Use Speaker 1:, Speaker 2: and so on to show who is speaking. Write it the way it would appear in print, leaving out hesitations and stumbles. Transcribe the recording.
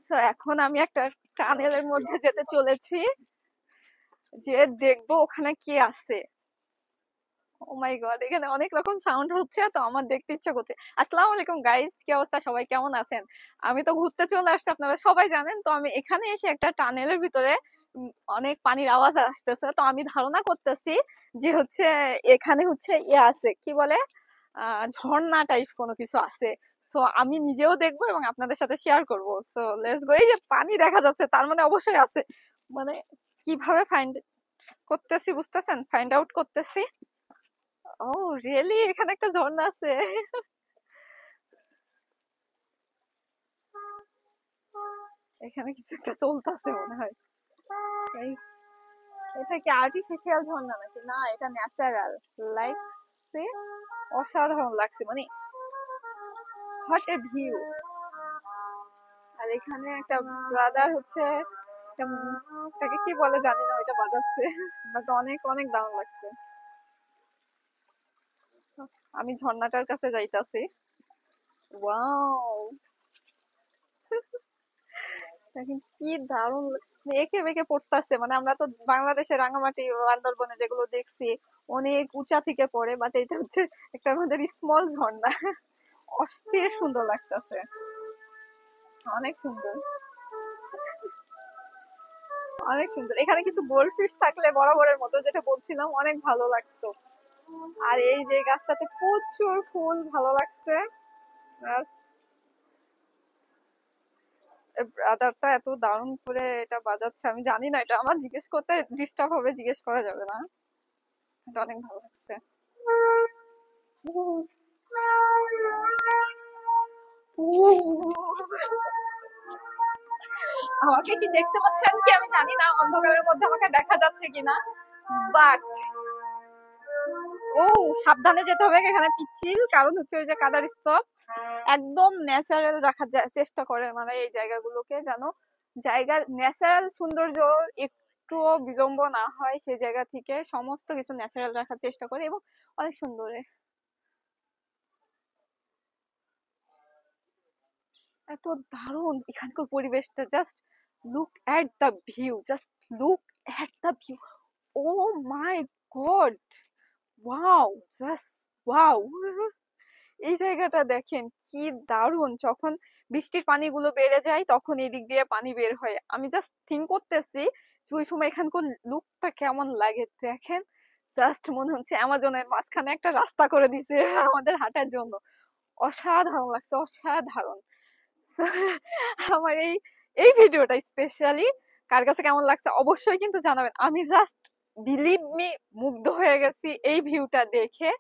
Speaker 1: তো এখন আমি একটা টানেলের মধ্যে যেতে চলেছি, যে দেখবো ওখানে কি আছে। ও মাই গড, এখানে অনেক রকম সাউন্ড হচ্ছে, তো আমার দেখতে ইচ্ছা করছে। আসসালামু আলাইকুম গাইস, কি অবস্থা, সবাই কেমন আছেন? আমি তো ঘুরতে চলে আসছি, আপনারা সবাই জানেন। তো আমি এখানে এসে একটা টানেলের ভিতরে অনেক পানির আওয়াজ আসতেছে, তো আমি ধারণা করতেছি যে হচ্ছে এখানে হচ্ছে ইয়ে আছে, কি বলে, ঝর্ণা টাইপ কোনো কিছু আছে। সো আমি নিজেও দেখবো এবং আপনাদের সাথে শেয়ার করবো। So let's go. এই যে পানি দেখা যাচ্ছে, তার মানে অবশ্যই আছে। মানে কিভাবে ফাইন্ড করতেছি বুঝতেছেন, ফাইন্ড আউট করতেছি। ও রিয়েলি, এখানে একটা ঝর্ণা আছে। এখানে কিছু একটা চলতেছে মনে হয়। Guys, এটা কি আর্টিফিশিয়াল ঝর্ণা নাকি? না, এটা ন্যাচারাল লাগছে। অসাধারণ লাগছে, মানে হোয়াট এ ভিউ। আর এখানে একটা ব্রাদার হচ্ছে তাকে কি বলে জানি না, ওইটা বাজাচ্ছে। বাট অনেক অনেক দারুণ লাগছে। আমি ঝর্ণাটার কাছে যাইতাছি। ওয়াও, দেখেন কি দারুণ এঁকে বেঁকে পড়তেছে। মানে আমরা তো বাংলাদেশে রাঙামাটি বান্দরবনে যেগুলো দেখছি অনেক উঁচা থেকে পড়ে, বাট এটা হচ্ছে একটা আমাদের স্মল ঝর্ণা। অস্থির সুন্দর লাগতেছে, অনেক সুন্দর, অনেক সুন্দর। এখানে কিছু গোল্ড ফিশ থাকলে বরাবরের মতো যেটা বলছিলাম, অনেক ভালো লাগতো। আর এই যে গাছটাতে প্রচুর ফুল, ভালো লাগছে। ব্যাস, ব্রাদারটা এত দারুণ করে এটা বাজাচ্ছে, আমি জানি না, এটা আমার জিজ্ঞেস করতে ডিস্টার্ব হবে, জিজ্ঞেস করা যাবে না। এটা অনেক ভালো লাগছে। আমাকে কি দেখতে পাচ্ছেন কি আমি জানি না, অন্ধকারের মধ্যে আমাকে দেখা যাচ্ছে কিনা, বাট ও সাবধানে যেতে হবে, এখানে পিচ্ছিল, কারণ হচ্ছে ওই যে কাদার স্তূপ। একদম ন্যাচারাল রাখার চেষ্টা করে, মানে এই জায়গাগুলোকে যেন জায়গার ন্যাচারাল সৌন্দর্য একটুও বিলম্ব না হয়, সেই জায়গা থেকে সমস্ত কিছু ন্যাচারাল রাখার চেষ্টা করে, এবং অনেক সুন্দর। এত দারুণ এখানকার পরিবেশটা, just look at the view, just look at the view. Oh my god, wow, just wow. এই জায়গাটা দেখেন কি দারুণ। যখন বৃষ্টির পানিগুলো বেড়ে যায় তখন এদিক দিয়ে পানি বের হয়, আমি জাস্ট থিঙ্ক করতেছি যে ওই সময় এখানকার লুকটা কেমন লাগে। দেখেন, জাস্ট মনে হচ্ছে অ্যামাজনের মাঝখানে একটা রাস্তা করে দিছে আমাদের হাঁটার জন্য। অসাধারণ লাগছে, অসাধারণ। So, আমার এই এই ভিডিওটা স্পেশালি কার কাছে কেমন লাগছে অবশ্যই কিন্তু জানাবেন। আমি জাস্ট বিলিভ মি মুগ্ধ হয়ে গেছি এই ভিউটা দেখে।